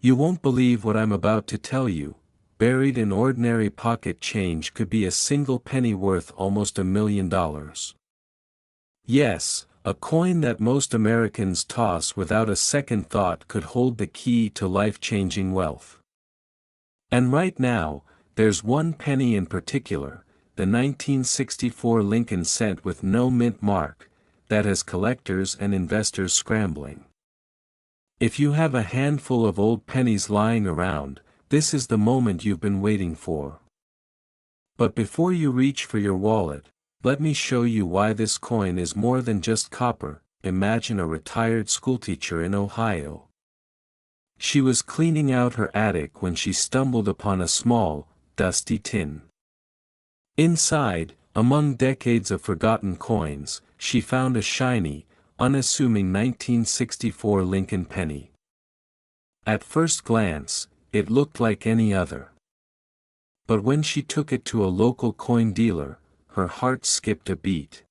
You won't believe what I'm about to tell you. Buried in ordinary pocket change could be a single penny worth almost $1 million. Yes, a coin that most Americans toss without a second thought could hold the key to life-changing wealth. And right now, there's one penny in particular, the 1964 Lincoln cent with no mint mark, that has collectors and investors scrambling. If you have a handful of old pennies lying around, this is the moment you've been waiting for. But before you reach for your wallet, let me show you why this coin is more than just copper. Imagine a retired schoolteacher in Ohio. She was cleaning out her attic when she stumbled upon a small, dusty tin. Inside, among decades of forgotten coins, she found a shiny, unassuming 1964 Lincoln penny. At first glance, it looked like any other. But when she took it to a local coin dealer, her heart skipped a beat.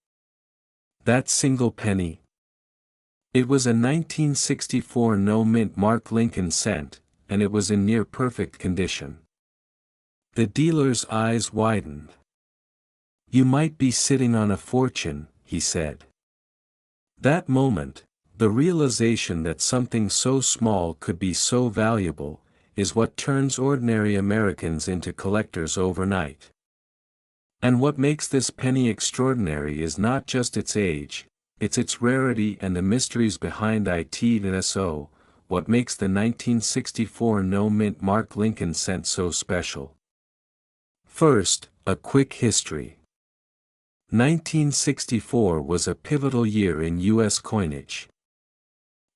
That single penny? It was a 1964 no-mint mark Lincoln cent, and it was in near-perfect condition. The dealer's eyes widened. "You might be sitting on a fortune," he said. That moment, the realization that something so small could be so valuable, is what turns ordinary Americans into collectors overnight. And what makes this penny extraordinary is not just its age, it's its rarity and the mysteries behind it. And so, what makes the 1964 no-mint mark Lincoln cent so special. First, a quick history. 1964 was a pivotal year in U.S. coinage.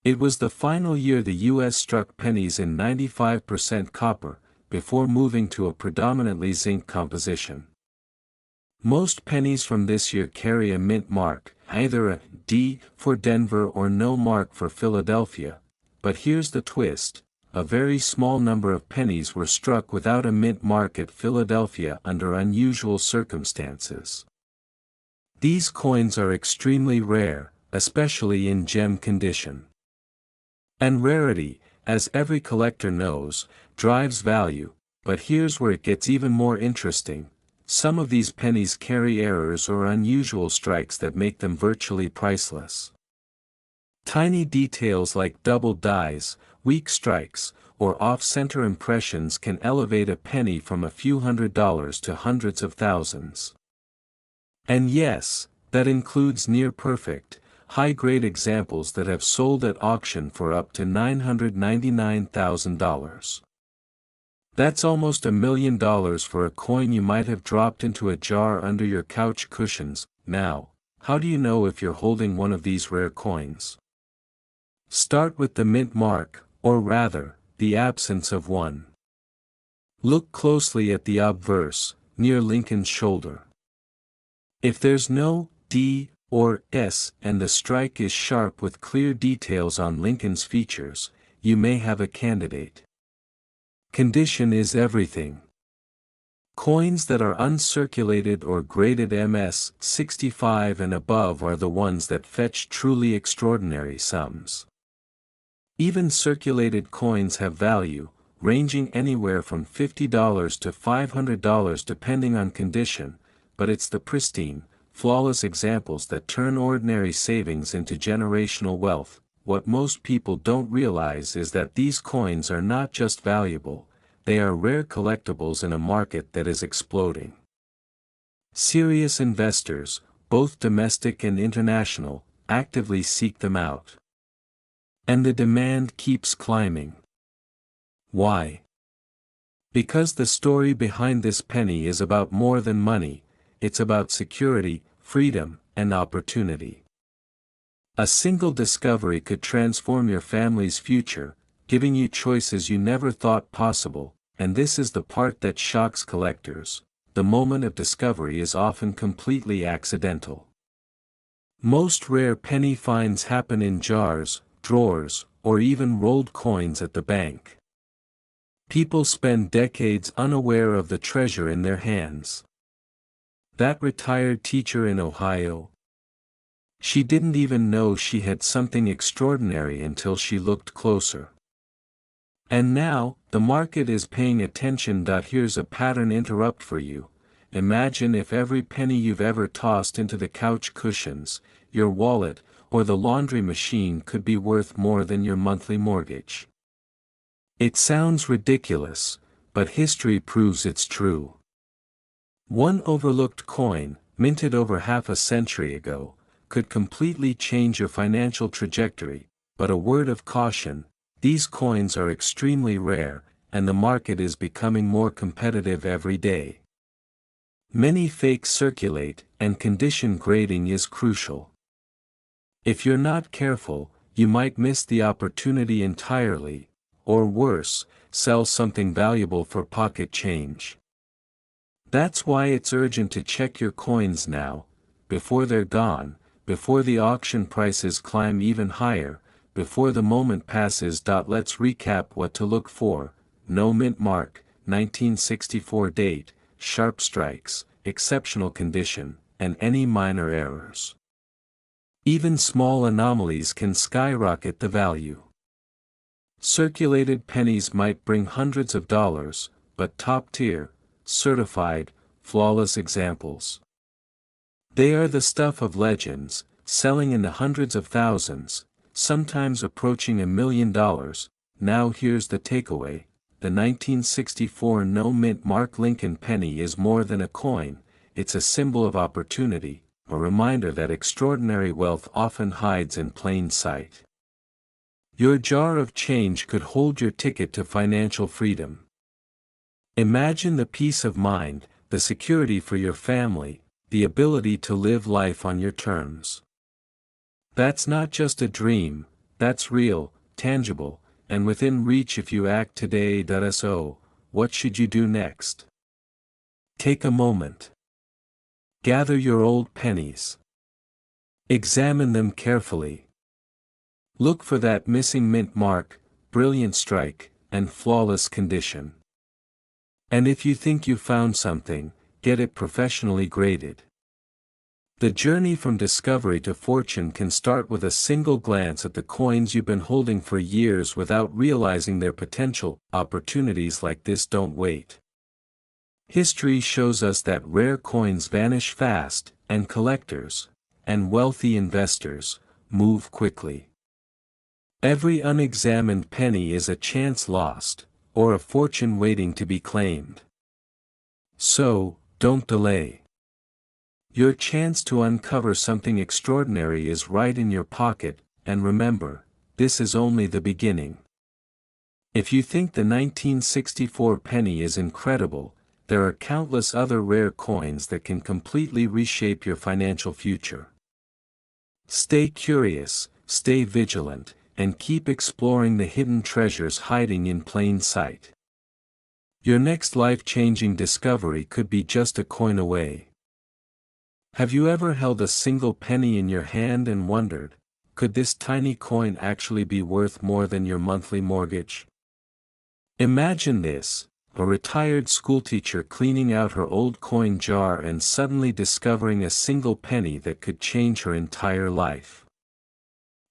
It was the final year the U.S. struck pennies in 95% copper, before moving to a predominantly zinc composition. Most pennies from this year carry a mint mark, either a D for Denver or no mark for Philadelphia, but here's the twist: a very small number of pennies were struck without a mint mark at Philadelphia under unusual circumstances. These coins are extremely rare, especially in gem condition. And rarity, as every collector knows, drives value, but here's where it gets even more interesting. Some of these pennies carry errors or unusual strikes that make them virtually priceless. Tiny details like doubled dies, weak strikes, or off-center impressions can elevate a penny from a few $100s to hundreds of thousands. And yes, that includes near-perfect, high-grade examples that have sold at auction for up to $999,000. That's almost $1 million for a coin you might have dropped into a jar under your couch cushions. Now, how do you know if you're holding one of these rare coins? Start with the mint mark, or rather, the absence of one. Look closely at the obverse, near Lincoln's shoulder. If there's no D or S and the strike is sharp with clear details on Lincoln's features, you may have a candidate. Condition is everything. Coins that are uncirculated or graded MS 65 and above are the ones that fetch truly extraordinary sums. Even circulated coins have value, ranging anywhere from $50 to $500 depending on condition, but it's the pristine, flawless examples that turn ordinary savings into generational wealth. What most people don't realize is that these coins are not just valuable, they are rare collectibles in a market that is exploding. Serious investors, both domestic and international, actively seek them out. And the demand keeps climbing. Why? Because the story behind this penny is about more than money, it's about security, freedom, and opportunity. A single discovery could transform your family's future, giving you choices you never thought possible, and this is the part that shocks collectors. The moment of discovery is often completely accidental. Most rare penny finds happen in jars, drawers, or even rolled coins at the bank. People spend decades unaware of the treasure in their hands. That retired teacher in Ohio? She didn't even know she had something extraordinary until she looked closer. And now, the market is paying attention. Here's a pattern interrupt for you. Imagine if every penny you've ever tossed into the couch cushions, your wallet, or the laundry machine could be worth more than your monthly mortgage. It sounds ridiculous, but history proves it's true. One overlooked coin, minted over half a century ago, could completely change your financial trajectory, but a word of caution: these coins are extremely rare, and the market is becoming more competitive every day. Many fakes circulate, and condition grading is crucial. If you're not careful, you might miss the opportunity entirely, or worse, sell something valuable for pocket change. That's why it's urgent to check your coins now, before they're gone, before the auction prices climb even higher, before the moment passes. Let's recap what to look for: no mint mark, 1964 date, sharp strikes, exceptional condition, and any minor errors. Even small anomalies can skyrocket the value. Circulated pennies might bring hundreds of dollars, but top-tier, certified, flawless examples. They are the stuff of legends, selling in the hundreds of thousands, sometimes approaching $1 million. Now here's the takeaway: the 1964 no-mint mark Lincoln penny is more than a coin, it's a symbol of opportunity, a reminder that extraordinary wealth often hides in plain sight. Your jar of change could hold your ticket to financial freedom. Imagine the peace of mind, the security for your family, the ability to live life on your terms. That's not just a dream, that's real, tangible, and within reach if you act today. So, what should you do next? Take a moment. Gather your old pennies. Examine them carefully. Look for that missing mint mark, brilliant strike, and flawless condition. And if you think you found something, get it professionally graded. The journey from discovery to fortune can start with a single glance at the coins you've been holding for years without realizing their potential. Opportunities like this don't wait. History shows us that rare coins vanish fast, and collectors, and wealthy investors, move quickly. Every unexamined penny is a chance lost, or a fortune waiting to be claimed. So, don't delay. Your chance to uncover something extraordinary is right in your pocket, and remember, this is only the beginning. If you think the 1964 penny is incredible, there are countless other rare coins that can completely reshape your financial future. Stay curious, stay vigilant, and keep exploring the hidden treasures hiding in plain sight. Your next life-changing discovery could be just a coin away. Have you ever held a single penny in your hand and wondered, could this tiny coin actually be worth more than your monthly mortgage? Imagine this: a retired schoolteacher cleaning out her old coin jar and suddenly discovering a single penny that could change her entire life.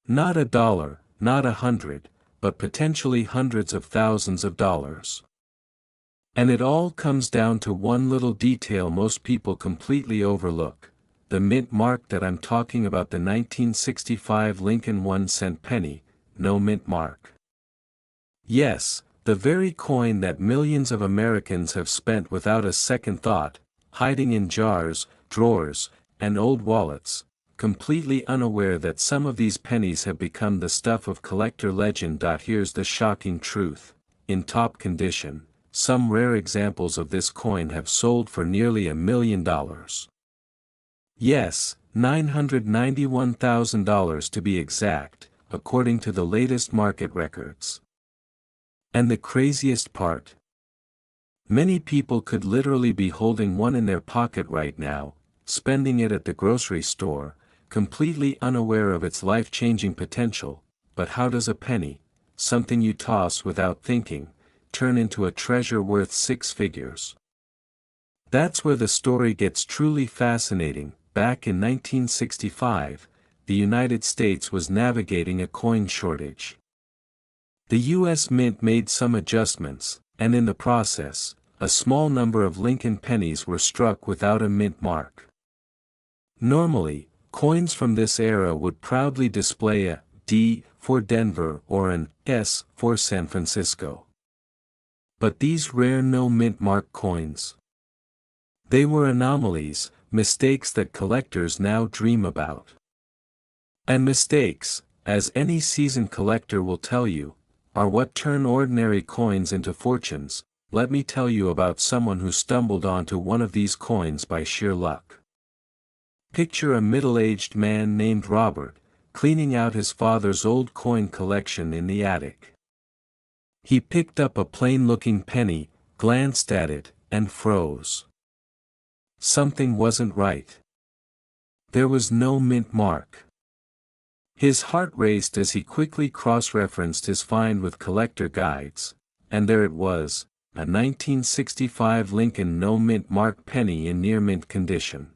Not $1, not 100, but potentially hundreds of thousands of dollars. And it all comes down to one little detail most people completely overlook: the mint mark that I'm talking about, the 1965 Lincoln 1-cent penny, no mint mark. Yes, the very coin that millions of Americans have spent without a second thought, hiding in jars, drawers, and old wallets, completely unaware that some of these pennies have become the stuff of collector legend. Here's the shocking truth: in top condition, some rare examples of this coin have sold for nearly $1 million. Yes, $991,000 to be exact, according to the latest market records. And the craziest part? Many people could literally be holding one in their pocket right now, spending it at the grocery store, completely unaware of its life-changing potential. But how does a penny, something you toss without thinking, turn into a treasure worth six figures? That's where the story gets truly fascinating. Back in 1965, the United States was navigating a coin shortage. The U.S. Mint made some adjustments, and in the process, a small number of Lincoln pennies were struck without a mint mark. Normally, coins from this era would proudly display a D for Denver or an S for San Francisco. But these rare no mint mark coins, they were anomalies, mistakes that collectors now dream about. And mistakes, as any seasoned collector will tell you, are what turn ordinary coins into fortunes. Let me tell you about someone who stumbled onto one of these coins by sheer luck. Picture a middle-aged man named Robert, cleaning out his father's old coin collection in the attic. He picked up a plain-looking penny, glanced at it, and froze. Something wasn't right. There was no mint mark. His heart raced as he quickly cross-referenced his find with collector guides, and there it was, a 1965 Lincoln no mint mark penny in near mint condition.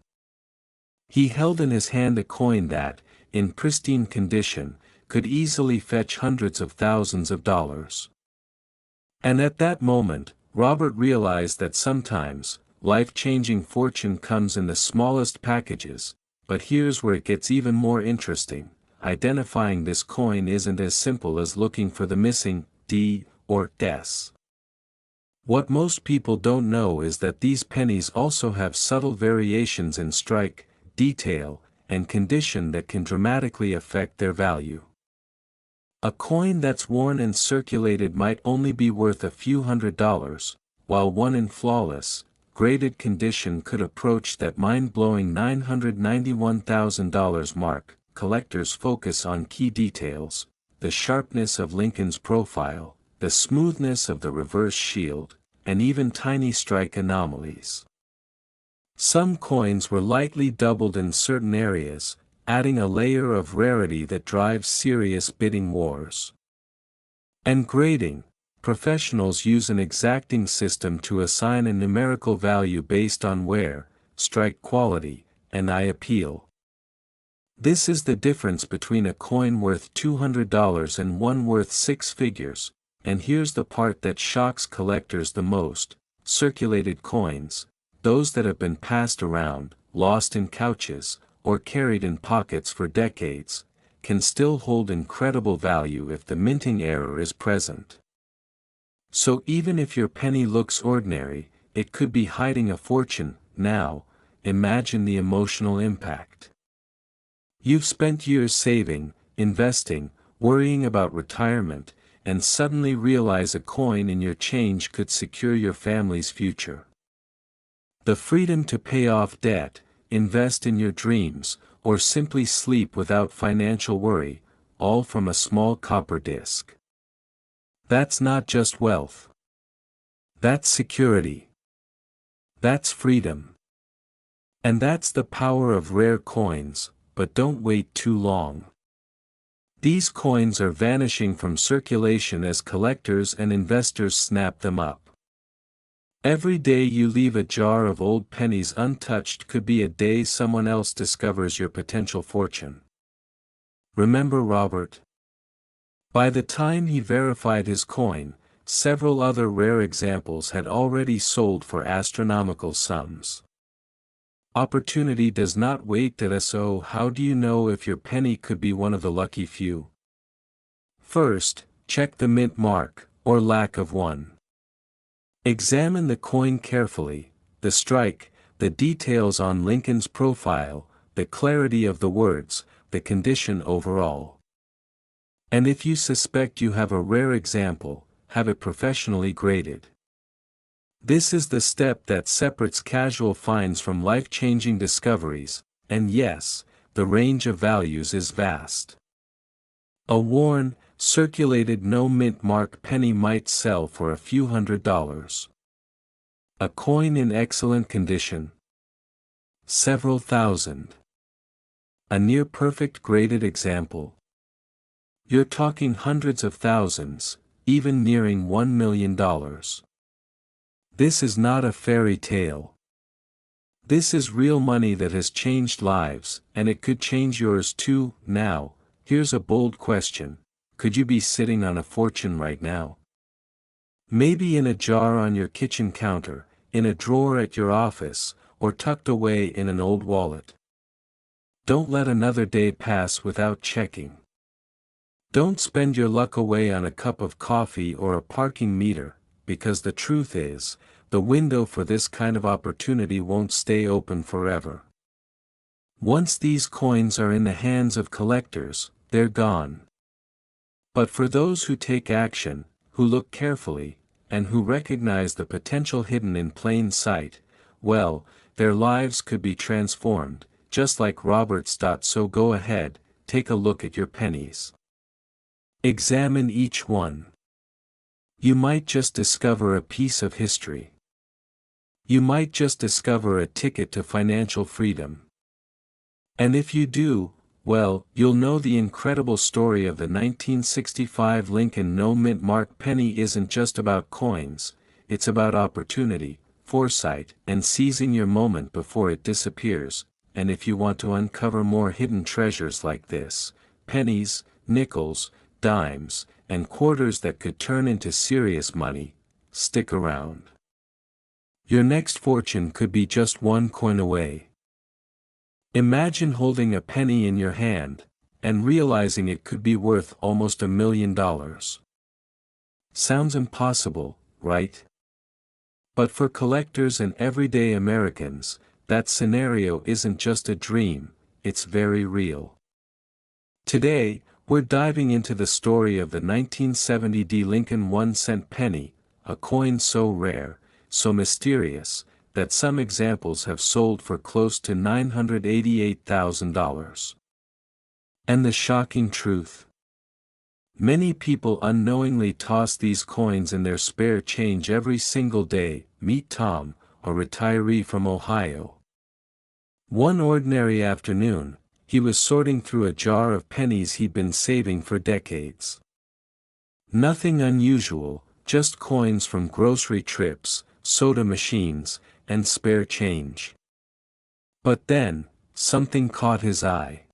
He held in his hand a coin that, in pristine condition, could easily fetch hundreds of thousands of dollars. And at that moment, Robert realized that sometimes, life-changing fortune comes in the smallest packages, but here's where it gets even more interesting. Identifying this coin isn't as simple as looking for the missing D or S. What most people don't know is that these pennies also have subtle variations in strike, detail, and condition that can dramatically affect their value. A coin that's worn and circulated might only be worth a few $100s, while one in flawless, graded condition could approach that mind-blowing $991,000 mark. Collectors focus on key details, the sharpness of Lincoln's profile, the smoothness of the reverse shield, and even tiny strike anomalies. Some coins were lightly doubled in certain areas, adding a layer of rarity that drives serious bidding wars. And grading. Professionals use an exacting system to assign a numerical value based on wear, strike quality, and eye appeal. This is the difference between a coin worth $200 and one worth six figures, and here's the part that shocks collectors the most: circulated coins, those that have been passed around, lost in couches, or carried in pockets for decades, can still hold incredible value if the minting error is present. So even if your penny looks ordinary, it could be hiding a fortune. Now, imagine the emotional impact. You've spent years saving, investing, worrying about retirement, and suddenly realize a coin in your change could secure your family's future. The freedom to pay off debt, invest in your dreams, or simply sleep without financial worry, all from a small copper disc. That's not just wealth. That's security. That's freedom. And that's the power of rare coins. But don't wait too long. These coins are vanishing from circulation as collectors and investors snap them up. Every day you leave a jar of old pennies untouched could be a day someone else discovers your potential fortune. Remember Robert? By the time he verified his coin, several other rare examples had already sold for astronomical sums. Opportunity does not wait. So how do you know if your penny could be one of the lucky few? First, check the mint mark, or lack of one. Examine the coin carefully, the strike, the details on Lincoln's profile, the clarity of the words, the condition overall. And if you suspect you have a rare example, have it professionally graded. This is the step that separates casual finds from life-changing discoveries, and yes, the range of values is vast. A worn, circulated no mint mark penny might sell for a few $100s. A coin in excellent condition? Several thousand. A near-perfect graded example? You're talking hundreds of thousands, even nearing $1 million. This is not a fairy tale. This is real money that has changed lives, and it could change yours too. Now, here's a bold question. could you be sitting on a fortune right now? Maybe in a jar on your kitchen counter, in a drawer at your office, or tucked away in an old wallet. Don't let another day pass without checking. Don't spend your luck away on a cup of coffee or a parking meter, because the truth is, the window for this kind of opportunity won't stay open forever. Once these coins are in the hands of collectors, they're gone. But for those who take action, who look carefully, and who recognize the potential hidden in plain sight, well, their lives could be transformed, just like Robert's. So go ahead, take a look at your pennies. Examine each one. You might just discover a piece of history. You might just discover a ticket to financial freedom. And if you do, well, you'll know the incredible story of the 1965 Lincoln no-mint mark penny isn't just about coins, it's about opportunity, foresight, and seizing your moment before it disappears. And if you want to uncover more hidden treasures like this, pennies, nickels, dimes, and quarters that could turn into serious money, stick around. Your next fortune could be just one coin away. Imagine holding a penny in your hand, and realizing it could be worth almost $1 million. Sounds impossible, right? But for collectors and everyday Americans, that scenario isn't just a dream, it's very real. Today, we're diving into the story of the 1970 Lincoln 1-cent penny, a coin so rare, so mysterious, that some examples have sold for close to $988,000. And the shocking truth? Many people unknowingly toss these coins in their spare change every single day. Meet Tom, a retiree from Ohio. One ordinary afternoon, he was sorting through a jar of pennies he'd been saving for decades. Nothing unusual, just coins from grocery trips, soda machines, and spare change. But then, something caught his eye.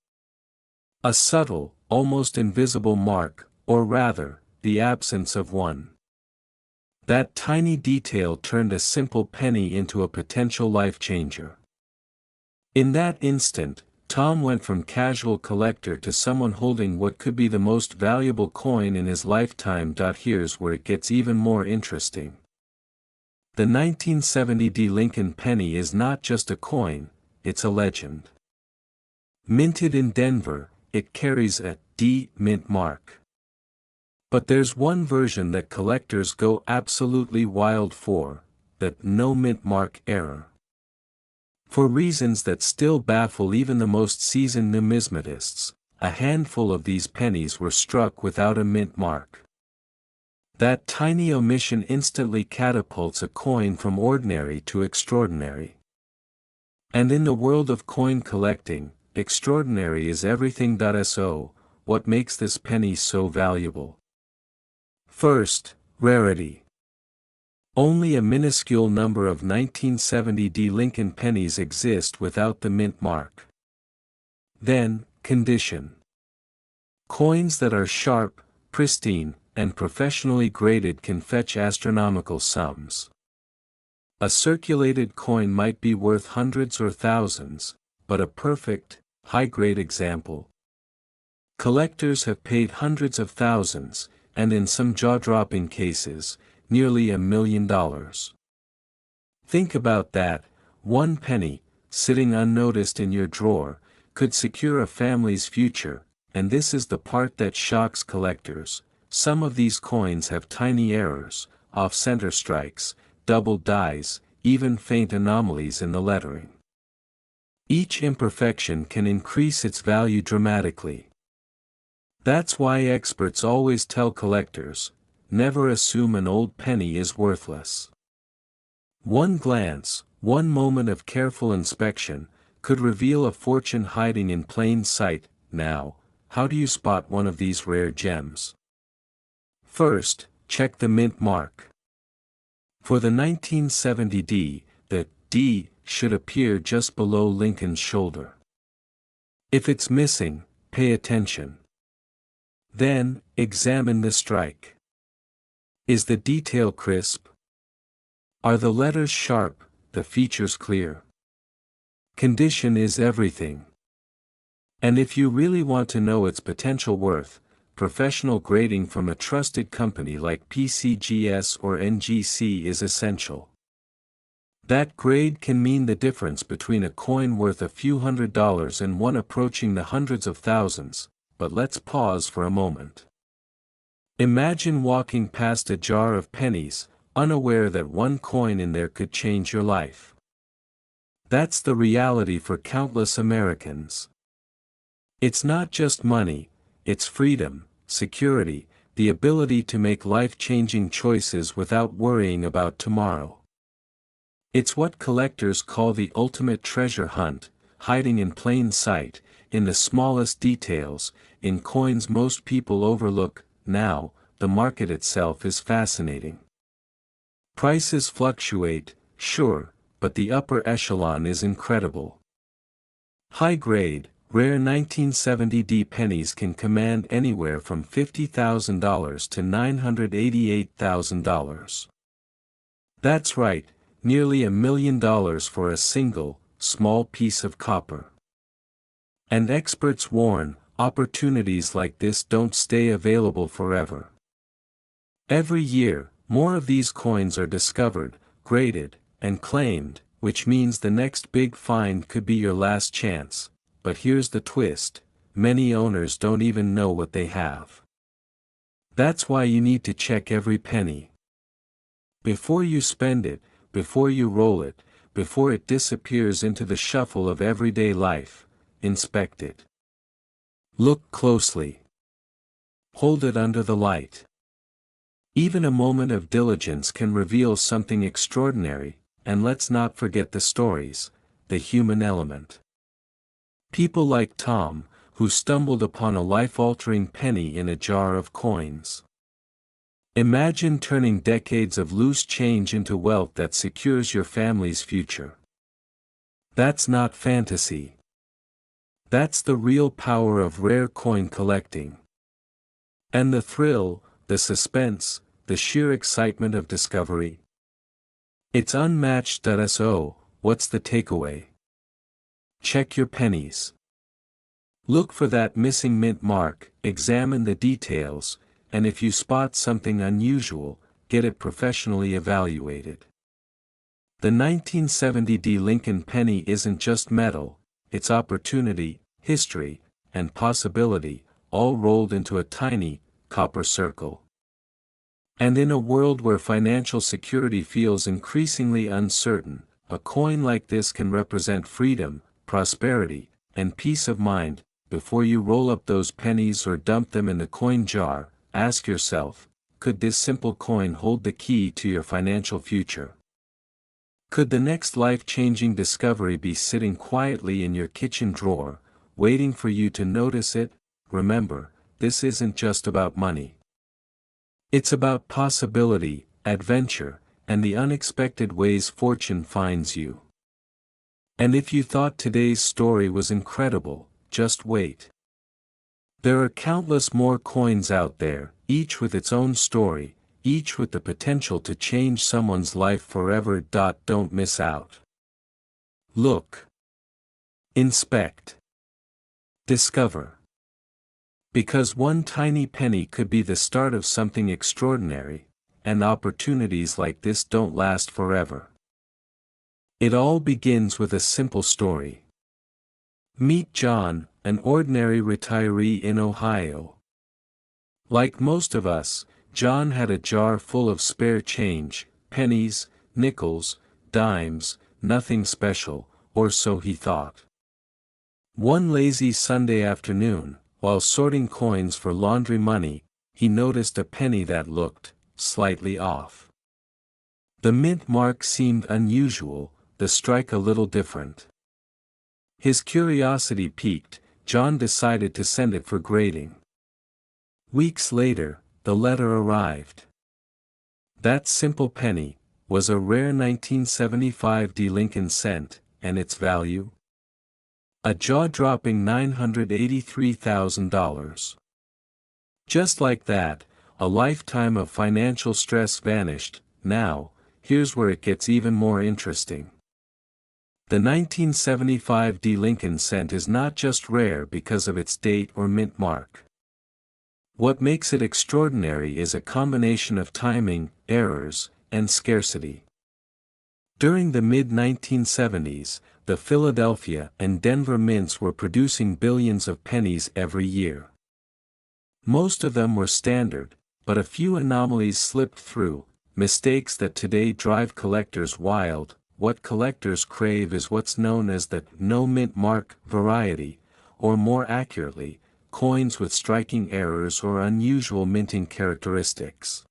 A subtle, almost invisible mark, or rather, the absence of one. That tiny detail turned a simple penny into a potential life-changer. In that instant, Tom went from casual collector to someone holding what could be the most valuable coin in his lifetime. Here's where it gets even more interesting. The 1970 Lincoln penny is not just a coin, it's a legend. Minted in Denver, it carries a D mint mark. But there's one version that collectors go absolutely wild for, the no mint mark error. For reasons that still baffle even the most seasoned numismatists, a handful of these pennies were struck without a mint mark. That tiny omission instantly catapults a coin from ordinary to extraordinary. And in the world of coin collecting, extraordinary is everything. So, what makes this penny so valuable? First, rarity. Only a minuscule number of 1970 Lincoln pennies exist without the mint mark. Then, condition. Coins that are sharp, pristine, and professionally graded can fetch astronomical sums. A circulated coin might be worth hundreds or thousands, but a perfect, high-grade example. Collectors have paid hundreds of thousands, and in some jaw-dropping cases, nearly $1 million. Think about that, one penny, sitting unnoticed in your drawer, could secure a family's future, and this is the part that shocks collectors. Some of these coins have tiny errors, off-center strikes, double dies, even faint anomalies in the lettering. Each imperfection can increase its value dramatically. That's why experts always tell collectors, never assume an old penny is worthless. One glance, one moment of careful inspection, could reveal a fortune hiding in plain sight. Now, how do you spot one of these rare gems? First, check the mint mark. For the 1970 the D should appear just below Lincoln's shoulder. If it's missing, pay attention. Then, examine the strike. Is the detail crisp? Are the letters sharp, the features clear? Condition is everything. And if you really want to know its potential worth, professional grading from a trusted company like PCGS or NGC is essential. That grade can mean the difference between a coin worth a few $100s and one approaching the hundreds of thousands, but let's pause for a moment. Imagine walking past a jar of pennies, unaware that one coin in there could change your life. That's the reality for countless Americans. It's not just money, it's freedom, security, the ability to make life-changing choices without worrying about tomorrow. It's what collectors call the ultimate treasure hunt, hiding in plain sight, in the smallest details, in coins most people overlook. Now, the market itself is fascinating. Prices fluctuate, sure, but the upper echelon is incredible. High-grade, rare 1970D pennies can command anywhere from $50,000 to $988,000. That's right, nearly $1 million for a single, small piece of copper. And experts warn, opportunities like this don't stay available forever. Every year, more of these coins are discovered, graded, and claimed, which means the next big find could be your last chance. But here's the twist, many owners don't even know what they have. That's why you need to check every penny. Before you spend it, before you roll it, before it disappears into the shuffle of everyday life, inspect it. Look closely. Hold it under the light. Even a moment of diligence can reveal something extraordinary, and let's not forget the stories, the human element. People like Tom, who stumbled upon a life-altering penny in a jar of coins. Imagine turning decades of loose change into wealth that secures your family's future. That's not fantasy. That's the real power of rare coin collecting. And the thrill, the suspense, the sheer excitement of discovery. It's unmatched. So, what's the takeaway? Check your pennies. Look for that missing mint mark, examine the details, and if you spot something unusual, get it professionally evaluated. The 1970D Lincoln penny isn't just metal, it's opportunity, history, and possibility, all rolled into a tiny, copper circle. And in a world where financial security feels increasingly uncertain, a coin like this can represent freedom, prosperity, and peace of mind. Before you roll up those pennies or dump them in the coin jar, ask yourself, could this simple coin hold the key to your financial future? Could the next life-changing discovery be sitting quietly in your kitchen drawer, waiting for you to notice it? Remember, this isn't just about money. It's about possibility, adventure, and the unexpected ways fortune finds you. And if you thought today's story was incredible, just wait. There are countless more coins out there, each with its own story, each with the potential to change someone's life forever. Don't miss out. Look. Inspect. Discover. Because one tiny penny could be the start of something extraordinary, and opportunities like this don't last forever. It all begins with a simple story. Meet John, an ordinary retiree in Ohio. Like most of us, John had a jar full of spare change, pennies, nickels, dimes, nothing special, or so he thought. One lazy Sunday afternoon, while sorting coins for laundry money, he noticed a penny that looked slightly off. The mint mark seemed unusual, the strike a little different. His curiosity piqued, John decided to send it for grading. Weeks later, the letter arrived. That simple penny was a rare 1975D Lincoln cent, and its value? A jaw-dropping $983,000. Just like that, a lifetime of financial stress vanished. Now, here's where it gets even more interesting. The 1975 D. Lincoln cent is not just rare because of its date or mint mark. What makes it extraordinary is a combination of timing, errors, and scarcity. During the mid-1970s, the Philadelphia and Denver mints were producing billions of pennies every year. Most of them were standard, but a few anomalies slipped through, mistakes that today drive collectors wild. What collectors crave is what's known as the no mint mark variety, or more accurately, coins with striking errors or unusual minting characteristics.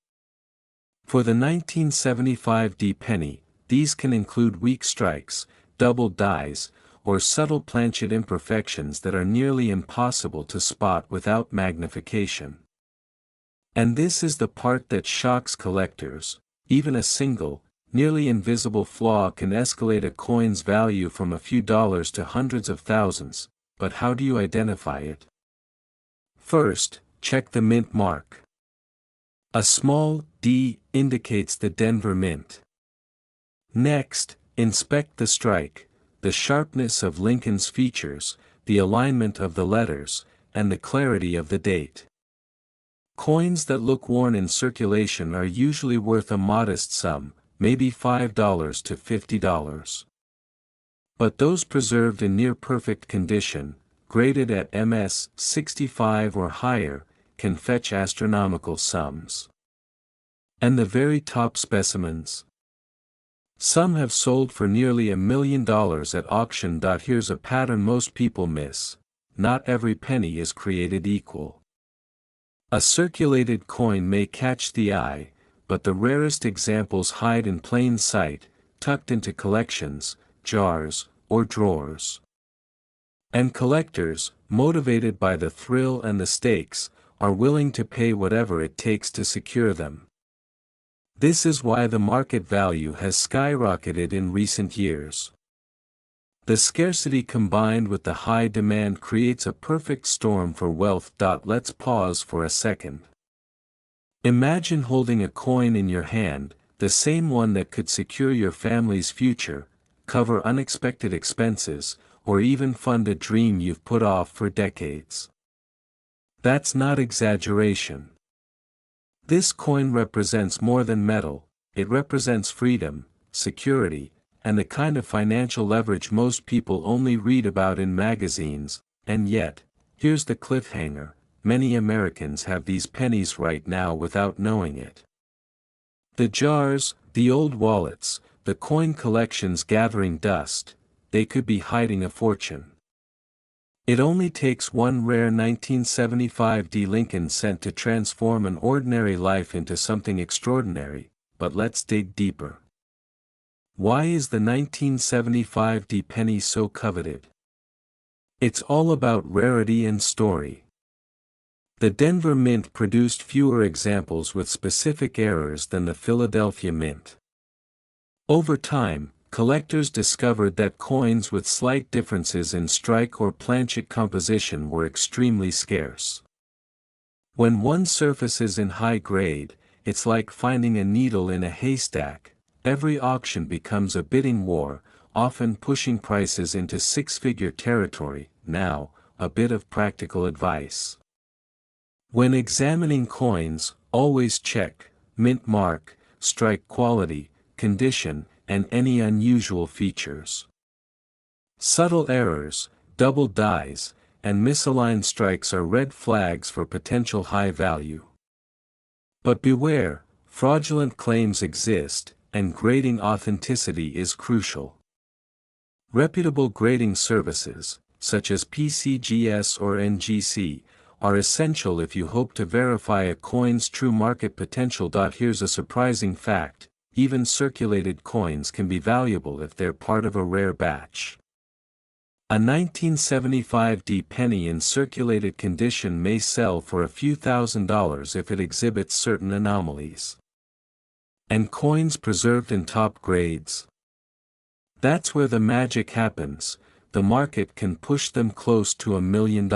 For the 1975 D penny, these can include weak strikes, double dies, or subtle planchet imperfections that are nearly impossible to spot without magnification. And this is the part that shocks collectors. Even a single, nearly invisible flaw can escalate a coin's value from a few dollars to hundreds of thousands. But how do you identify it? First, check the mint mark. A small D indicates the Denver mint. Next, inspect the strike, the sharpness of Lincoln's features, the alignment of the letters, and the clarity of the date. Coins that look worn in circulation are usually worth a modest sum, maybe $5 to $50. But those preserved in near-perfect condition, graded at MS 65 or higher, can fetch astronomical sums. And the very top specimens? Some have sold for nearly $1 million at auction. Here's a pattern most people miss: not every penny is created equal. A circulated coin may catch the eye, but the rarest examples hide in plain sight, tucked into collections, jars, or drawers. And collectors, motivated by the thrill and the stakes, are willing to pay whatever it takes to secure them. This is why the market value has skyrocketed in recent years. The scarcity combined with the high demand creates a perfect storm for wealth. Let's pause for a second. Imagine holding a coin in your hand, the same one that could secure your family's future, cover unexpected expenses, or even fund a dream you've put off for decades. That's not exaggeration. This coin represents more than metal. It represents freedom, security, and the kind of financial leverage most people only read about in magazines. And yet, here's the cliffhanger: many Americans have these pennies right now without knowing it. The jars, the old wallets, the coin collections gathering dust, they could be hiding a fortune. It only takes one rare 1975 D. Lincoln cent to transform an ordinary life into something extraordinary. But let's dig deeper. Why is the 1975 D. penny so coveted? It's all about rarity and story. The Denver Mint produced fewer examples with specific errors than the Philadelphia Mint. Over time, collectors discovered that coins with slight differences in strike or planchet composition were extremely scarce. When one surfaces in high grade, it's like finding a needle in a haystack. Every auction becomes a bidding war, often pushing prices into six-figure territory. Now, a bit of practical advice. When examining coins, always check mint mark, strike quality, condition, and any unusual features. Subtle errors, double dies, and misaligned strikes are red flags for potential high value. But beware, fraudulent claims exist, and grading authenticity is crucial. Reputable grading services, such as PCGS or NGC, are essential if you hope to verify a coin's true market potential. Here's a surprising fact: even circulated coins can be valuable if they're part of a rare batch. A 1975 D. penny in circulated condition may sell for a few $1,000s if it exhibits certain anomalies. And coins preserved in top grades? That's where the magic happens. The market can push them close to $1 million.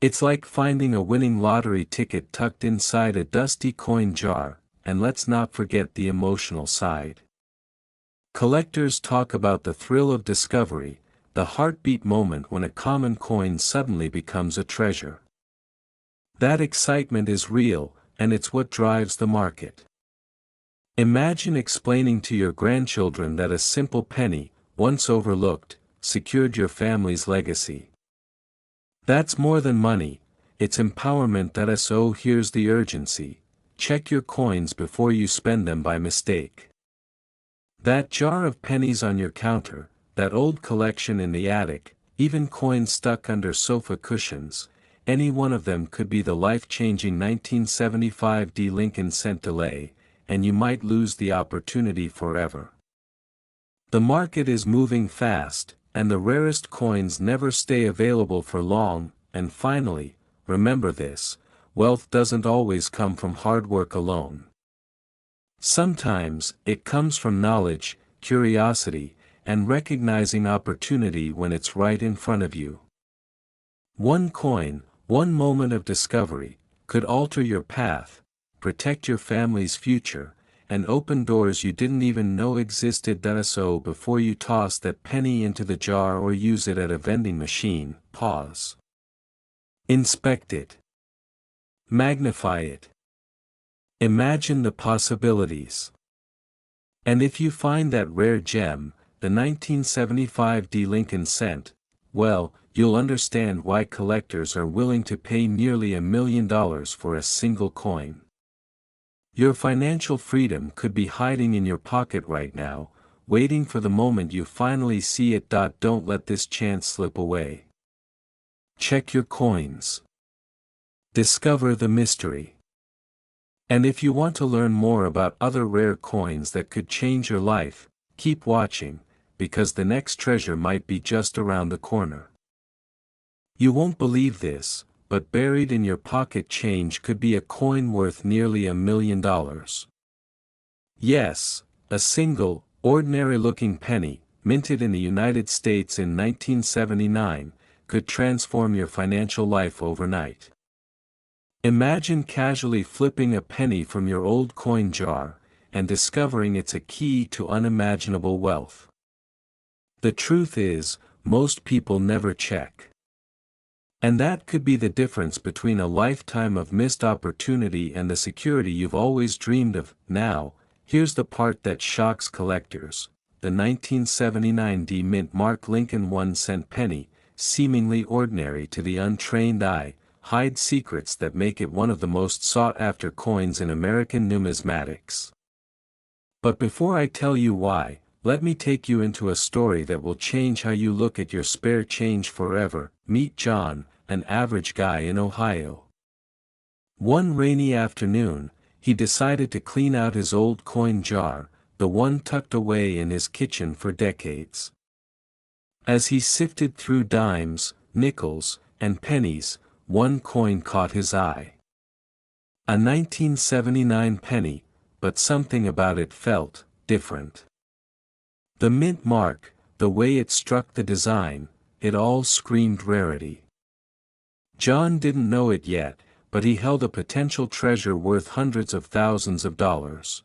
It's like finding a winning lottery ticket tucked inside a dusty coin jar, and let's not forget the emotional side. Collectors talk about the thrill of discovery, the heartbeat moment when a common coin suddenly becomes a treasure. That excitement is real, and it's what drives the market. Imagine explaining to your grandchildren that a simple penny, once overlooked, secured your family's legacy. That's more than money, it's empowerment. So here's the urgency: check your coins before you spend them by mistake. That jar of pennies on your counter, that old collection in the attic, even coins stuck under sofa cushions, any one of them could be the life-changing 1975 Lincoln cent delay, and you might lose the opportunity forever. The market is moving fast, and the rarest coins never stay available for long. And finally, remember this: wealth doesn't always come from hard work alone. Sometimes, it comes from knowledge, curiosity, and recognizing opportunity when it's right in front of you. One coin, one moment of discovery, could alter your path, protect your family's future, and open doors you didn't even know existed. So before you toss that penny into the jar or use it at a vending machine, pause. Inspect it. Magnify it. Imagine the possibilities. And if you find that rare gem, the 1975 Lincoln cent, well, you'll understand why collectors are willing to pay nearly $1 million for a single coin. Your financial freedom could be hiding in your pocket right now, waiting for the moment you finally see it. Don't let this chance slip away. Check your coins. Discover the mystery. And if you want to learn more about other rare coins that could change your life, keep watching, because the next treasure might be just around the corner. You won't believe this, but buried in your pocket change could be a coin worth nearly $1 million. Yes, a single, ordinary-looking penny, minted in the United States in 1979, could transform your financial life overnight. Imagine casually flipping a penny from your old coin jar, and discovering it's a key to unimaginable wealth. The truth is, most people never check. And that could be the difference between a lifetime of missed opportunity and the security you've always dreamed of. Now, here's the part that shocks collectors: the 1979 mint mark Lincoln 1-cent penny, seemingly ordinary to the untrained eye, hides secrets that make it one of the most sought-after coins in American numismatics. But before I tell you why, let me take you into a story that will change how you look at your spare change forever. Meet John, an average guy in Ohio. One rainy afternoon, he decided to clean out his old coin jar, the one tucked away in his kitchen for decades. As he sifted through dimes, nickels, and pennies, one coin caught his eye. A 1979 penny, but something about it felt different. The mint mark, the way it struck the design, it all screamed rarity. John didn't know it yet, but he held a potential treasure worth hundreds of thousands of dollars.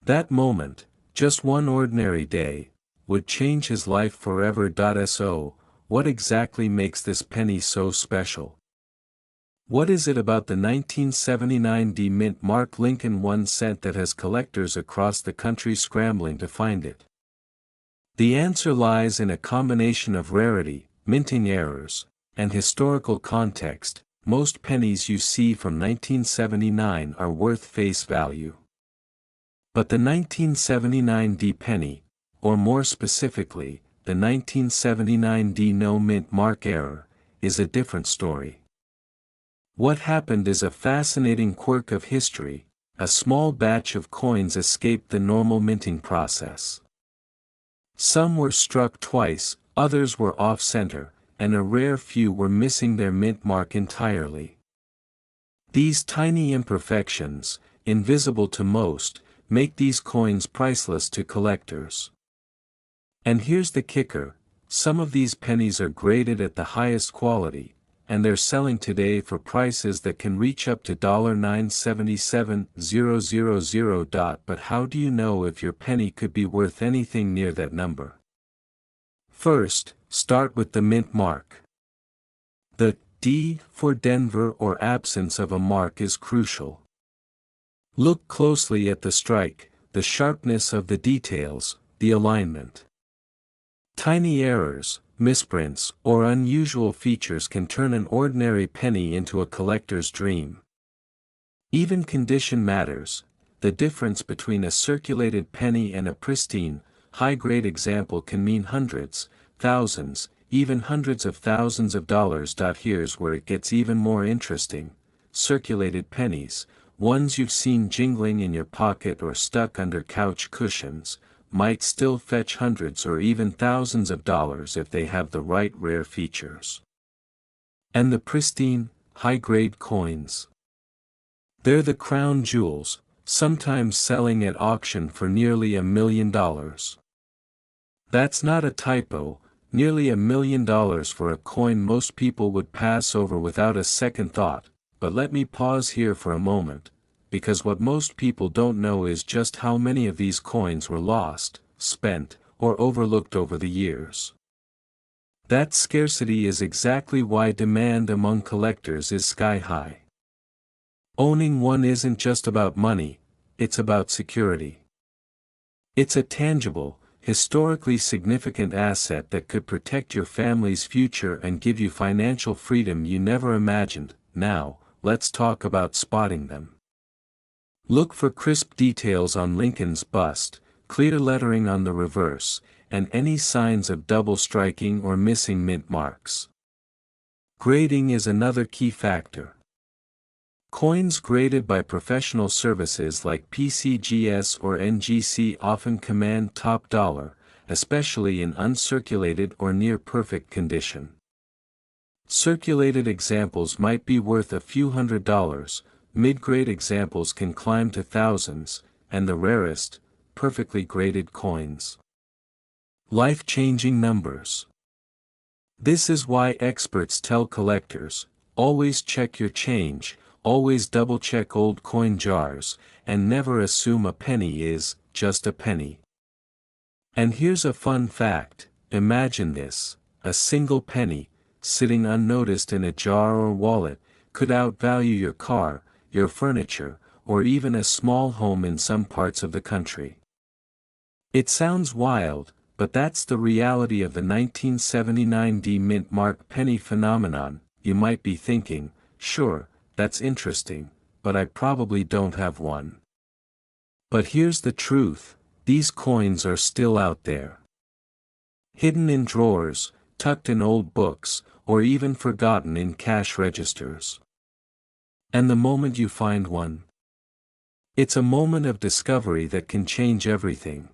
That moment, just one ordinary day, would change his life forever. So, what exactly makes this penny so special? What is it about the 1979 mint mark Lincoln 1-cent that has collectors across the country scrambling to find it? The answer lies in a combination of rarity, minting errors, and historical context. Most pennies you see from 1979 are worth face value. But the 1979 penny, or more specifically, the 1979 no mint mark error, is a different story. What happened is a fascinating quirk of history: a small batch of coins escaped the normal minting process. Some were struck twice, others were off-center, and a rare few were missing their mint mark entirely. These tiny imperfections, invisible to most, make these coins priceless to collectors. And here's the kicker: some of these pennies are graded at the highest quality, and they're selling today for prices that can reach up to $977,000. But how do you know if your penny could be worth anything near that number? First, start with the mint mark. The D for Denver or absence of a mark is crucial. Look closely at the strike, the sharpness of the details, the alignment. Tiny errors, misprints, or unusual features can turn an ordinary penny into a collector's dream. Even condition matters. The difference between a circulated penny and a pristine, high-grade example can mean hundreds, thousands, even hundreds of thousands of dollars. Here's where it gets even more interesting. Circulated pennies, ones you've seen jingling in your pocket or stuck under couch cushions, might still fetch hundreds or even thousands of dollars if they have the right rare features. And the pristine, high-grade coins. They're the crown jewels, sometimes selling at auction for nearly $1 million. That's not a typo, nearly $1 million for a coin most people would pass over without a second thought. But let me pause here for a moment, because what most people don't know is just how many of these coins were lost, spent, or overlooked over the years. That scarcity is exactly why demand among collectors is sky-high. Owning one isn't just about money, it's about security. It's a tangible, historically significant asset that could protect your family's future and give you financial freedom you never imagined. Now, let's talk about spotting them. Look for crisp details on Lincoln's bust, clear lettering on the reverse, and any signs of double striking or missing mint marks. Grading is another key factor. Coins graded by professional services like PCGS or NGC often command top dollar, especially in uncirculated or near-perfect condition. Circulated examples might be worth a few $100s, mid-grade examples can climb to thousands, and the rarest, perfectly graded coins. Life-changing numbers. This is why experts tell collectors, always check your change, always double-check old coin jars, and never assume a penny is just a penny. And here's a fun fact, imagine this, a single penny, sitting unnoticed in a jar or wallet, could outvalue your car, your furniture, or even a small home in some parts of the country. It sounds wild, but that's the reality of the 1979 D mint mark penny phenomenon. You might be thinking, sure, that's interesting, but I probably don't have one. But here's the truth, these coins are still out there. Hidden in drawers, tucked in old books, or even forgotten in cash registers. And the moment you find one, it's a moment of discovery that can change everything.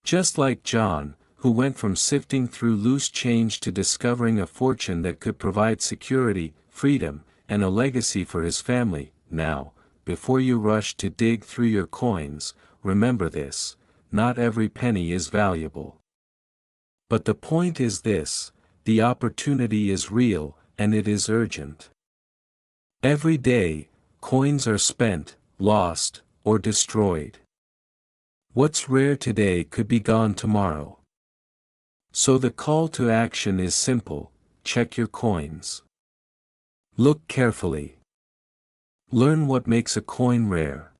Just like John, who went from sifting through loose change to discovering a fortune that could provide security, freedom, and a legacy for his family. Now, before you rush to dig through your coins, remember this, not every penny is valuable. But the point is this, the opportunity is real, and it is urgent. Every day, coins are spent, lost, or destroyed. What's rare today could be gone tomorrow. So the call to action is simple, check your coins. Look carefully. Learn what makes a coin rare.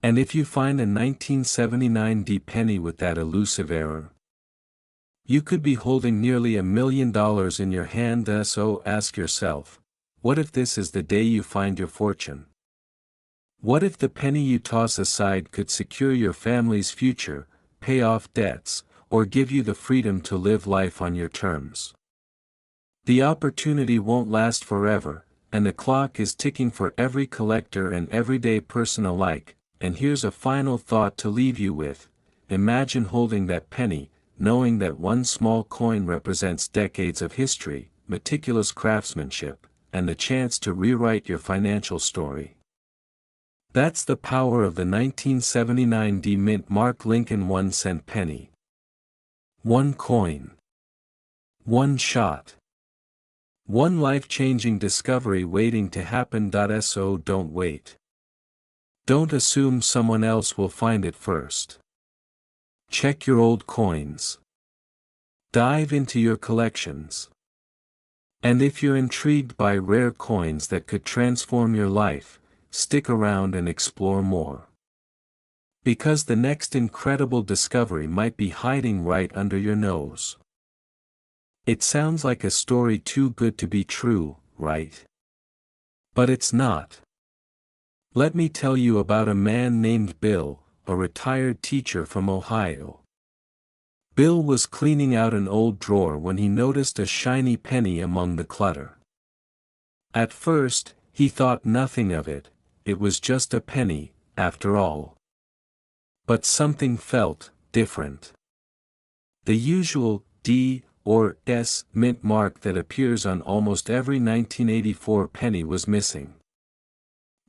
And if you find a 1979 D penny with that elusive error, you could be holding nearly $1 million in your hand. So ask yourself, what if this is the day you find your fortune? What if the penny you toss aside could secure your family's future, pay off debts, or give you the freedom to live life on your terms? The opportunity won't last forever, and the clock is ticking for every collector and everyday person alike. And here's a final thought to leave you with. Imagine holding that penny, knowing that one small coin represents decades of history, meticulous craftsmanship, and the chance to rewrite your financial story. That's the power of the 1979 D mint mark Lincoln 1-cent penny. One coin. One shot. One life-changing discovery waiting to happen. So don't wait. Don't assume someone else will find it first. Check your old coins. Dive into your collections. And if you're intrigued by rare coins that could transform your life, stick around and explore more. Because the next incredible discovery might be hiding right under your nose. It sounds like a story too good to be true, right? But it's not. Let me tell you about a man named Bill, a retired teacher from Ohio. Bill was cleaning out an old drawer when he noticed a shiny penny among the clutter. At first, he thought nothing of it. It was just a penny, after all. But something felt different. The usual D or S mint mark that appears on almost every 1984 penny was missing.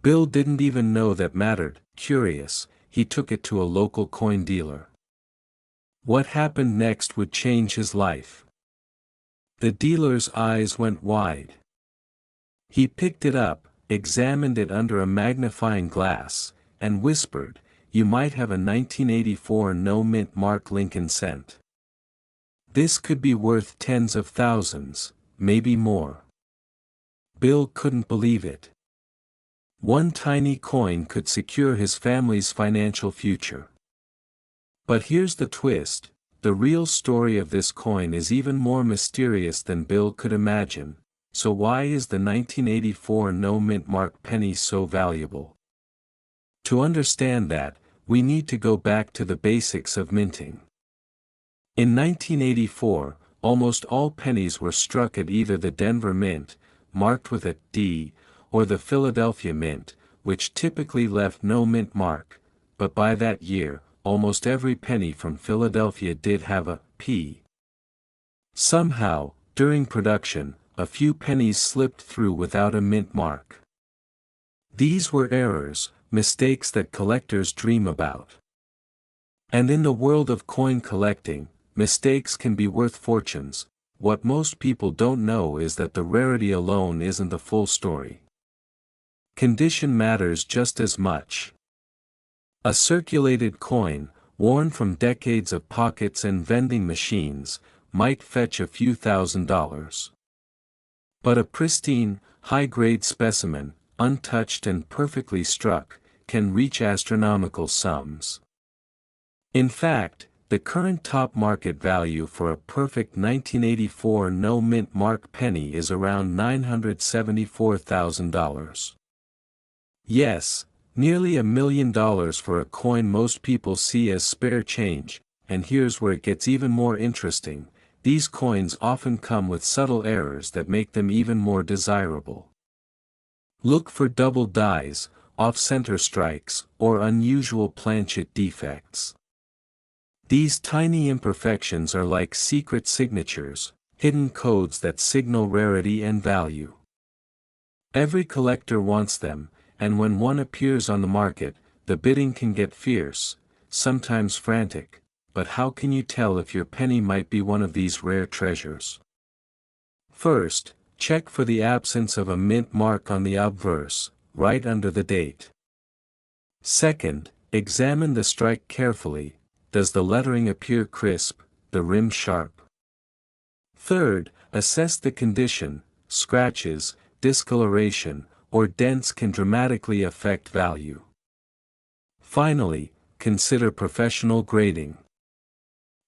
Bill didn't even know that mattered. Curious, he took it to a local coin dealer. What happened next would change his life. The dealer's eyes went wide. He picked it up, examined it under a magnifying glass, and whispered, "You might have a 1984 no mint mark Lincoln cent. This could be worth tens of thousands, maybe more." Bill couldn't believe it. One tiny coin could secure his family's financial future. But here's the twist: the real story of this coin is even more mysterious than Bill could imagine. So why is the 1984 no mint mark penny so valuable? To understand that, we need to go back to the basics of minting. In 1984, almost all pennies were struck at either the Denver Mint, marked with a D, or the Philadelphia Mint, which typically left no mint mark, but by that year, almost every penny from Philadelphia did have a P. Somehow, during production, a few pennies slipped through without a mint mark. These were errors, mistakes that collectors dream about. And in the world of coin collecting, mistakes can be worth fortunes. What most people don't know is that the rarity alone isn't the full story. Condition matters just as much. A circulated coin, worn from decades of pockets and vending machines, might fetch a few $1,000s. But a pristine, high-grade specimen, untouched and perfectly struck, can reach astronomical sums. In fact, the current top market value for a perfect 1984 no mint mark penny is around $974,000. Yes, nearly $1 million for a coin most people see as spare change, and here's where it gets even more interesting: these coins often come with subtle errors that make them even more desirable. Look for double dies, off-center strikes, or unusual planchet defects. These tiny imperfections are like secret signatures, hidden codes that signal rarity and value. Every collector wants them, and when one appears on the market, the bidding can get fierce, sometimes frantic. But how can you tell if your penny might be one of these rare treasures? First, check for the absence of a mint mark on the obverse, right under the date. Second, examine the strike carefully. Does the lettering appear crisp, the rim sharp? Third, assess the condition. Scratches, discoloration, or dents can dramatically affect value. Finally, consider professional grading.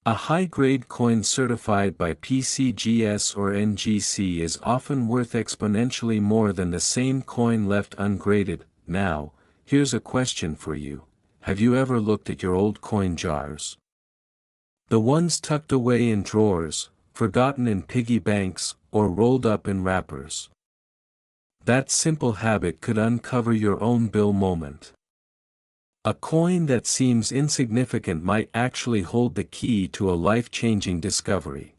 A high-grade coin certified by PCGS or NGC is often worth exponentially more than the same coin left ungraded. Now, here's a question for you. Have you ever looked at your old coin jars? The ones tucked away in drawers, forgotten in piggy banks, or rolled up in wrappers. That simple habit could uncover your own Bill moment. A coin that seems insignificant might actually hold the key to a life-changing discovery.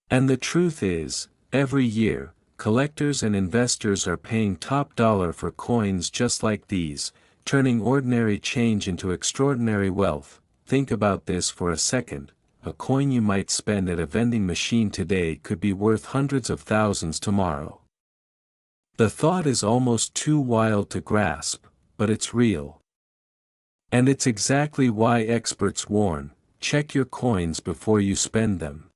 And the truth is, every year, collectors and investors are paying top dollar for coins just like these, turning ordinary change into extraordinary wealth. Think about this for a second. a coin you might spend at a vending machine today could be worth hundreds of thousands tomorrow. The thought is almost too wild to grasp, but it's real. And it's exactly why experts warn, check your coins before you spend them.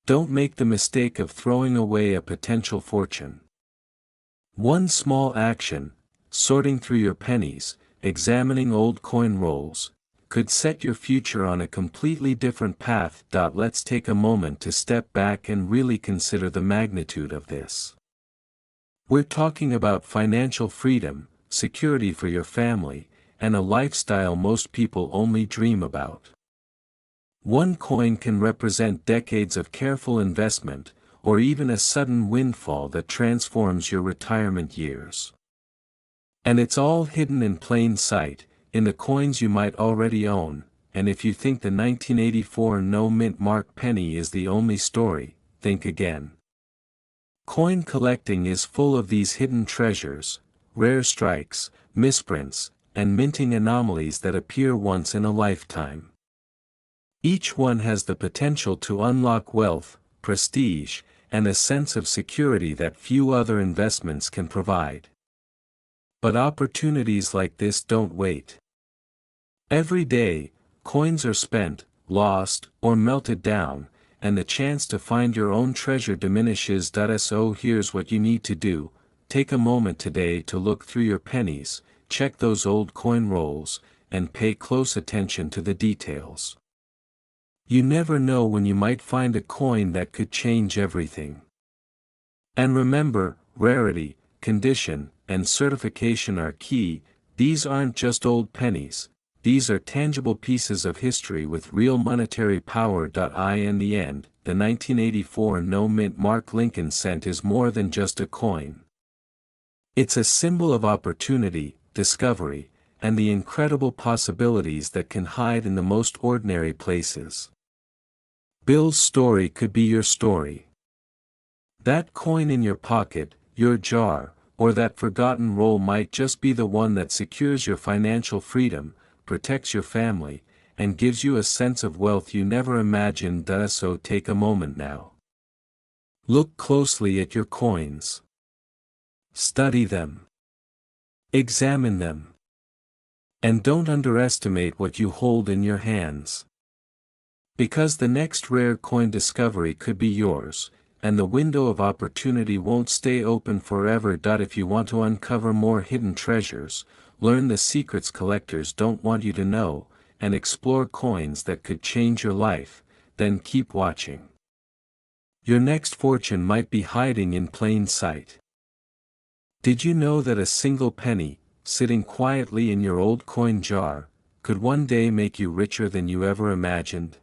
Don't make the mistake of throwing away a potential fortune. One small action, sorting through your pennies, examining old coin rolls, could set your future on a completely different path. Let's take a moment to step back and really consider the magnitude of this. We're talking about financial freedom, security for your family, and a lifestyle most people only dream about. One coin can represent decades of careful investment, or even a sudden windfall that transforms your retirement years. And it's all hidden in plain sight, in the coins you might already own. And if you think the 1984 no-mint mark penny is the only story, think again. Coin collecting is full of these hidden treasures, rare strikes, misprints, and minting anomalies that appear once in a lifetime. Each one has the potential to unlock wealth, prestige, and a sense of security that few other investments can provide. But opportunities like this don't wait. Every day, coins are spent, lost, or melted down, and the chance to find your own treasure diminishes. So here's what you need to do: take a moment today to look through your pennies, check those old coin rolls, and pay close attention to the details. You never know when you might find a coin that could change everything. And remember, rarity, condition, and certification are key. These aren't just old pennies, these are tangible pieces of history with real monetary power. In the end, the 1984 no-mint mark Lincoln cent is more than just a coin. It's a symbol of opportunity, discovery, and the incredible possibilities that can hide in the most ordinary places. Bill's story could be your story. That coin in your pocket, your jar, or that forgotten roll might just be the one that secures your financial freedom, protects your family, and gives you a sense of wealth you never imagined. So take a moment now. Look closely at your coins. Study them. Examine them. And don't underestimate what you hold in your hands. Because the next rare coin discovery could be yours, and the window of opportunity won't stay open forever. If you want to uncover more hidden treasures, learn the secrets collectors don't want you to know, and explore coins that could change your life, then keep watching. Your next fortune might be hiding in plain sight. Did you know that a single penny, sitting quietly in your old coin jar, could one day make you richer than you ever imagined?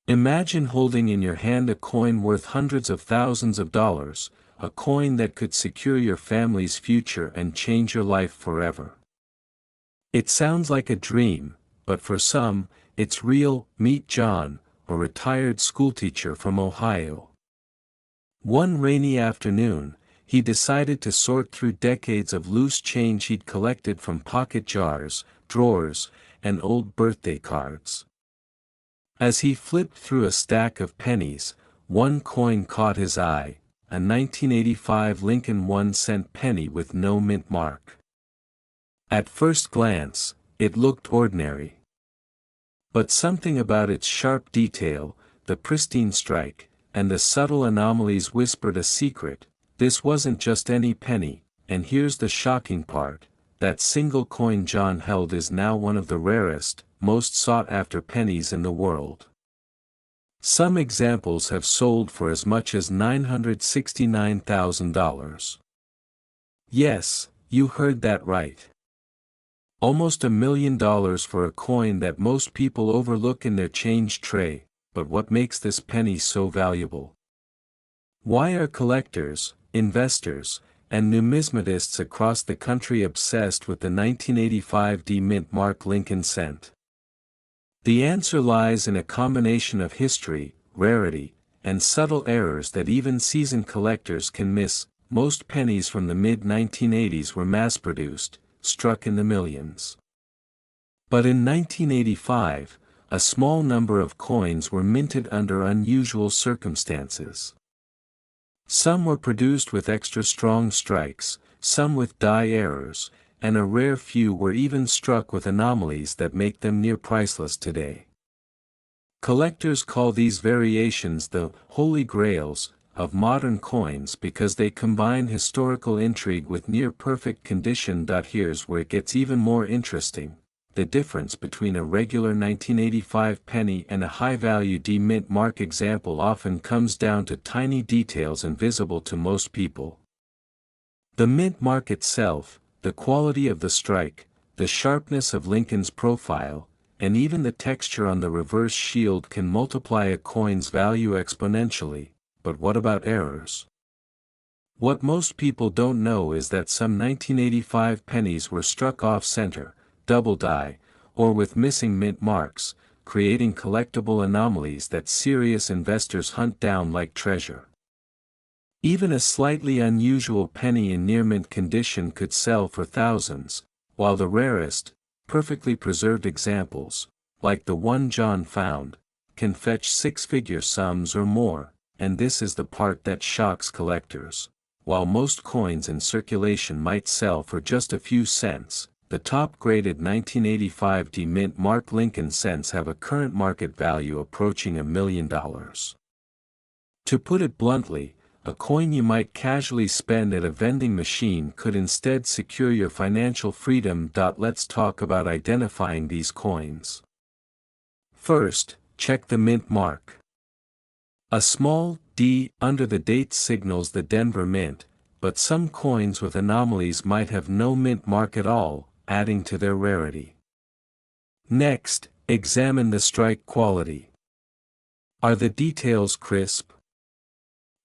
Imagine holding in your hand a coin worth hundreds of thousands of dollars, a coin that could secure your family's future and change your life forever. It sounds like a dream, but for some, it's real. Meet John, a retired schoolteacher from Ohio. One rainy afternoon, he decided to sort through decades of loose change he'd collected from pocket jars, drawers, and old birthday cards. As he flipped through a stack of pennies, one coin caught his eye, a 1985 Lincoln 1-cent penny with no mint mark. At first glance, it looked ordinary. But something about its sharp detail, the pristine strike, and the subtle anomalies whispered a secret. This wasn't just any penny, and here's the shocking part: that single coin John held is now one of the rarest, most sought-after pennies in the world. Some examples have sold for as much as $969,000. Yes, you heard that right. Almost $1 million for a coin that most people overlook in their change tray. But what makes this penny so valuable? Why are collectors, investors, and numismatists across the country obsessed with the 1985 mint mark Lincoln cent? The answer lies in a combination of history, rarity, and subtle errors that even seasoned collectors can miss. Most pennies from the mid-1980s were mass-produced, struck in the millions. But in 1985, a small number of coins were minted under unusual circumstances. Some were produced with extra strong strikes, some with die errors, and a rare few were even struck with anomalies that make them near priceless today. Collectors call these variations the "holy grails" of modern coins because they combine historical intrigue with near-perfect condition. Here's where it gets even more interesting. The difference between a regular 1985 penny and a high-value D-mint mark example often comes down to tiny details invisible to most people. The mint mark itself, the quality of the strike, the sharpness of Lincoln's profile, and even the texture on the reverse shield can multiply a coin's value exponentially. But what about errors? What most people don't know is that some 1985 pennies were struck off-center, double die, or with missing mint marks, creating collectible anomalies that serious investors hunt down like treasure. Even a slightly unusual penny in near-mint condition could sell for thousands, while the rarest, perfectly preserved examples, like the one John found, can fetch six-figure sums or more, and this is the part that shocks collectors. While most coins in circulation might sell for just a few cents, the top-graded 1985 D-mint mark Lincoln cents have a current market value approaching $1 million. To put it bluntly, a coin you might casually spend at a vending machine could instead secure your financial freedom. Let's talk about identifying these coins. First, check the mint mark. A small D under the date signals the Denver Mint, but some coins with anomalies might have no mint mark at all, adding to their rarity. Next, examine the strike quality. Are the details crisp?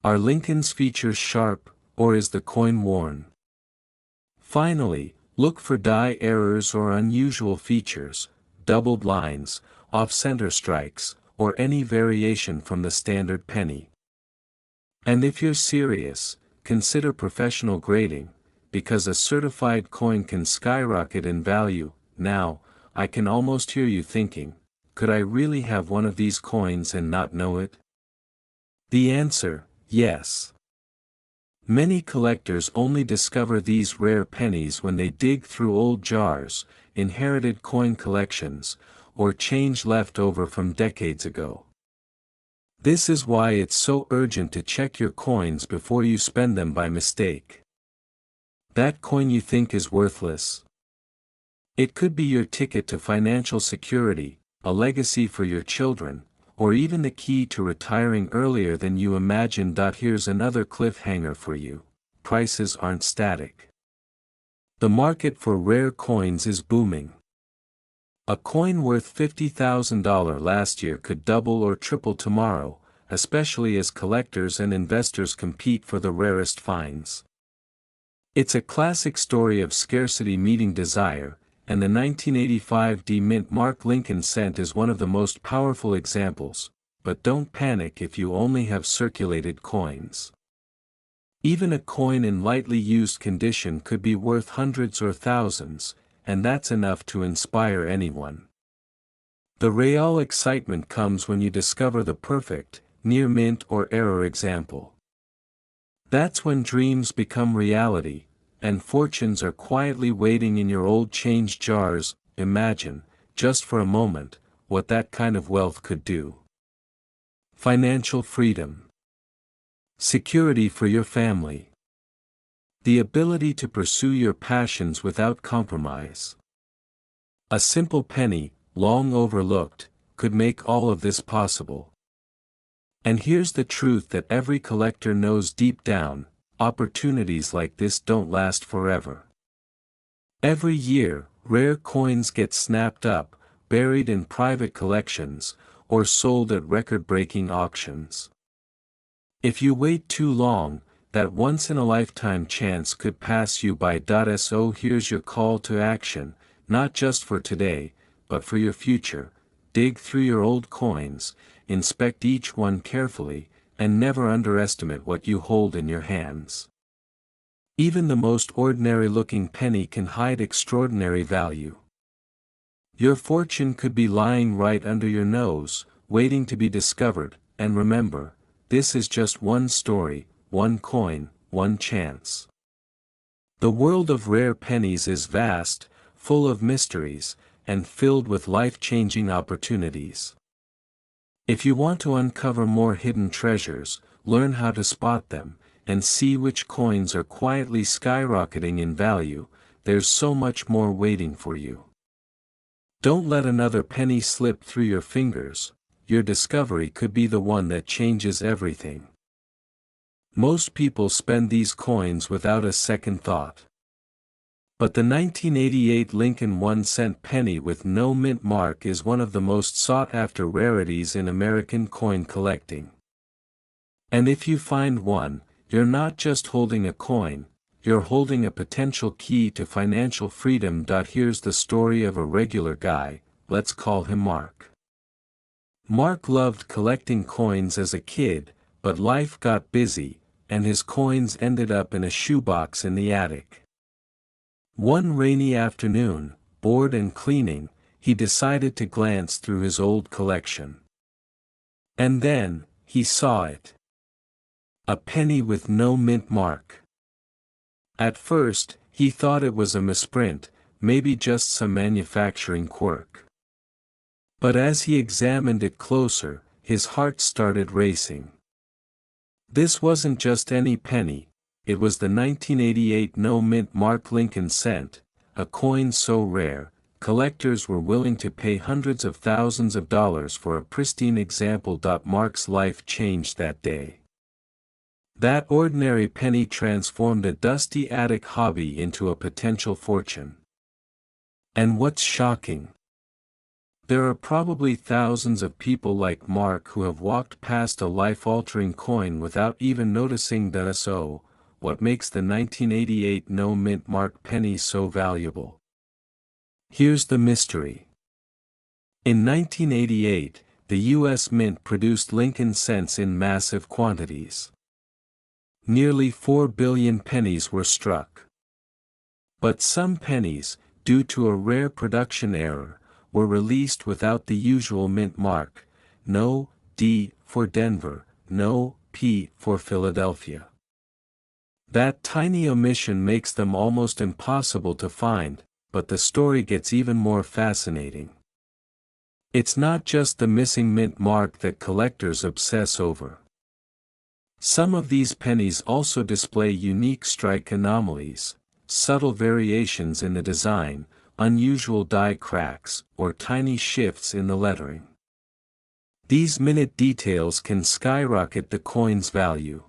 Are Lincoln's features sharp, or is the coin worn? Finally, look for die errors or unusual features, doubled lines, off-center strikes, or any variation from the standard penny. And if you're serious, consider professional grading, because a certified coin can skyrocket in value. Now, I can almost hear you thinking, could I really have one of these coins and not know it? The answer: yes. Many collectors only discover these rare pennies when they dig through old jars, inherited coin collections, or change left over from decades ago. This is why it's so urgent to check your coins before you spend them by mistake. That coin you think is worthless? It could be your ticket to financial security, a legacy for your children, or even the key to retiring earlier than you imagined. Here's another cliffhanger for you: prices aren't static. The market for rare coins is booming. A coin worth $50,000 last year could double or triple tomorrow, especially as collectors and investors compete for the rarest finds. It's a classic story of scarcity meeting desire, and the 1985 D-mint mark Lincoln cent is one of the most powerful examples. But don't panic if you only have circulated coins. Even a coin in lightly used condition could be worth hundreds or thousands, and that's enough to inspire anyone. The real excitement comes when you discover the perfect, near-mint or error example. That's when dreams become reality, and fortunes are quietly waiting in your old change jars. Imagine, just for a moment, what that kind of wealth could do. Financial freedom. Security for your family. The ability to pursue your passions without compromise. A simple penny, long overlooked, could make all of this possible. And here's the truth that every collector knows deep down: opportunities like this don't last forever. Every year, rare coins get snapped up, buried in private collections, or sold at record-breaking auctions. If you wait too long, that once-in-a-lifetime chance could pass you by. So here's your call to action, not just for today, but for your future. Dig through your old coins, inspect each one carefully, and never underestimate what you hold in your hands. Even the most ordinary-looking penny can hide extraordinary value. Your fortune could be lying right under your nose, waiting to be discovered, and remember, this is just one story, one coin, one chance. The world of rare pennies is vast, full of mysteries, and filled with life-changing opportunities. If you want to uncover more hidden treasures, learn how to spot them, and see which coins are quietly skyrocketing in value, there's so much more waiting for you. Don't let another penny slip through your fingers. Your discovery could be the one that changes everything. Most people spend these coins without a second thought. But the 1988 Lincoln 1-cent penny with no mint mark is one of the most sought-after rarities in American coin collecting. And if you find one, you're not just holding a coin, you're holding a potential key to financial freedom. Here's the story of a regular guy, let's call him Mark. Mark loved collecting coins as a kid, but life got busy, and his coins ended up in a shoebox in the attic. One rainy afternoon, bored and cleaning, he decided to glance through his old collection. And then, he saw it. A penny with no mint mark. At first, he thought it was a misprint, maybe just some manufacturing quirk. But as he examined it closer, his heart started racing. This wasn't just any penny. It was the 1988 no-mint mark Lincoln cent, a coin so rare, collectors were willing to pay hundreds of thousands of dollars for a pristine example. Mark's life changed that day. That ordinary penny transformed a dusty attic hobby into a potential fortune. And what's shocking? There are probably thousands of people like Mark who have walked past a life-altering coin without even noticing that. So, what makes the 1988 no-mint mark penny so valuable? Here's the mystery. In 1988, the U.S. Mint produced Lincoln cents in massive quantities. Nearly 4 billion pennies were struck. But some pennies, due to a rare production error, were released without the usual mint mark, no D for Denver, no P for Philadelphia. That tiny omission makes them almost impossible to find, but the story gets even more fascinating. It's not just the missing mint mark that collectors obsess over. Some of these pennies also display unique strike anomalies, subtle variations in the design, unusual die cracks, or tiny shifts in the lettering. These minute details can skyrocket the coin's value.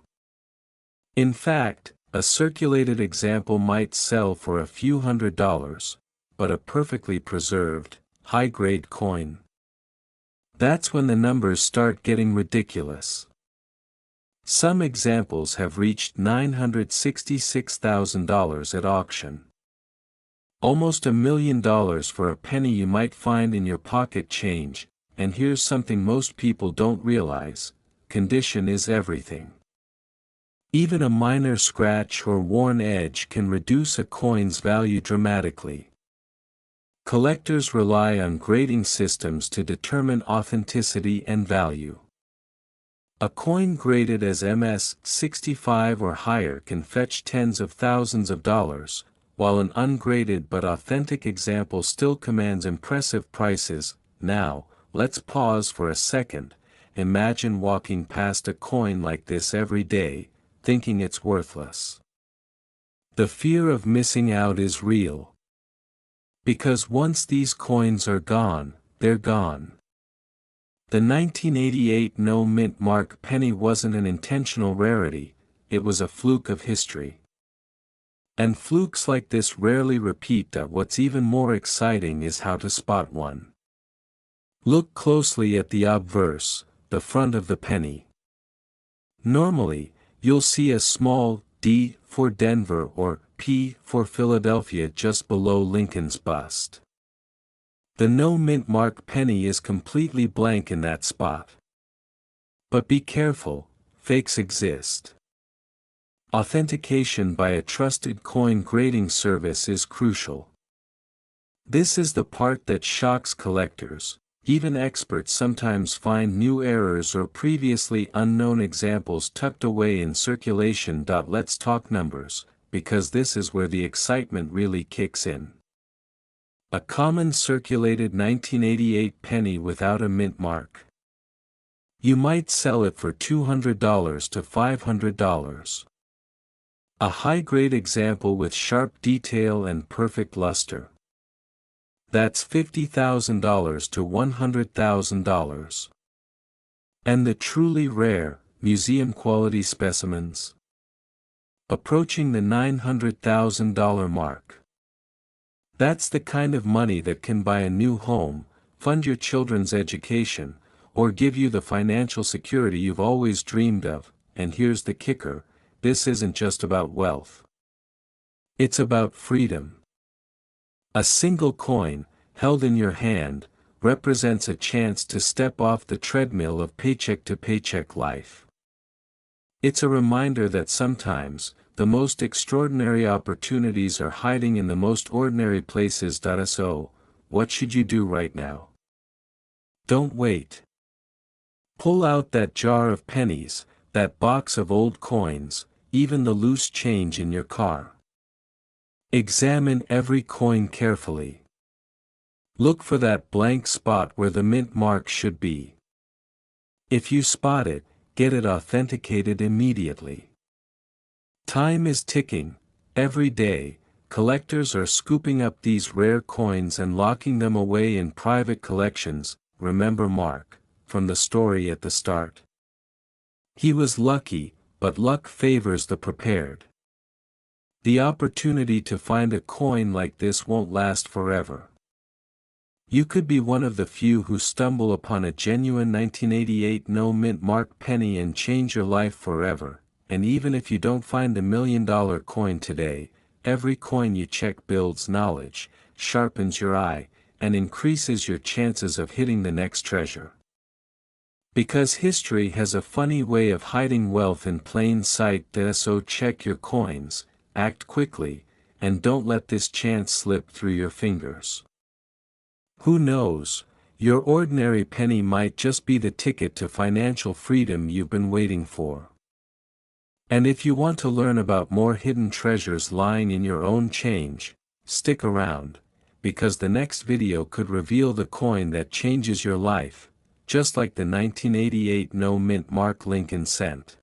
In fact, a circulated example might sell for a few $100s, but a perfectly preserved, high-grade coin. That's when the numbers start getting ridiculous. Some examples have reached $966,000 at auction. Almost $1 million for a penny you might find in your pocket change, and here's something most people don't realize: condition is everything. Even a minor scratch or worn edge can reduce a coin's value dramatically. Collectors rely on grading systems to determine authenticity and value. A coin graded as MS-65 or higher can fetch tens of thousands of dollars, while an ungraded but authentic example still commands impressive prices. Now, let's pause for a second. Imagine walking past a coin like this every day, thinking it's worthless. The fear of missing out is real. Because once these coins are gone, they're gone. The 1988 no-mint mark penny wasn't an intentional rarity, it was a fluke of history. And flukes like this rarely repeat. What's even more exciting is how to spot one. Look closely at the obverse, the front of the penny. Normally, you'll see a small D for Denver or P for Philadelphia just below Lincoln's bust. The no-mint mark penny is completely blank in that spot. But be careful, fakes exist. Authentication by a trusted coin grading service is crucial. This is the part that shocks collectors. Even experts sometimes find new errors or previously unknown examples tucked away in circulation. Let's talk numbers, because this is where the excitement really kicks in. A common circulated 1988 penny without a mint mark. You might sell it for $200 to $500. A high-grade example with sharp detail and perfect luster. That's $50,000 to $100,000. And the truly rare, museum-quality specimens? Approaching the $900,000 mark. That's the kind of money that can buy a new home, fund your children's education, or give you the financial security you've always dreamed of. And here's the kicker, this isn't just about wealth. It's about freedom. A single coin, held in your hand, represents a chance to step off the treadmill of paycheck-to-paycheck life. It's a reminder that sometimes, the most extraordinary opportunities are hiding in the most ordinary places. So, what should you do right now? Don't wait. Pull out that jar of pennies, that box of old coins, even the loose change in your car. Examine every coin carefully. Look for that blank spot where the mint mark should be. If you spot it, get it authenticated immediately. Time is ticking. Every day, collectors are scooping up these rare coins and locking them away in private collections. Remember Mark, from the story at the start. He was lucky, but luck favors the prepared. The opportunity to find a coin like this won't last forever. You could be one of the few who stumble upon a genuine 1988 no-mint mark penny and change your life forever. And even if you don't find a $1 million coin today, every coin you check builds knowledge, sharpens your eye, and increases your chances of hitting the next treasure. Because history has a funny way of hiding wealth in plain sight. So check your coins, act quickly, and don't let this chance slip through your fingers. Who knows, your ordinary penny might just be the ticket to financial freedom you've been waiting for. And if you want to learn about more hidden treasures lying in your own change, stick around, because the next video could reveal the coin that changes your life, just like the 1988 no mint mark Lincoln cent.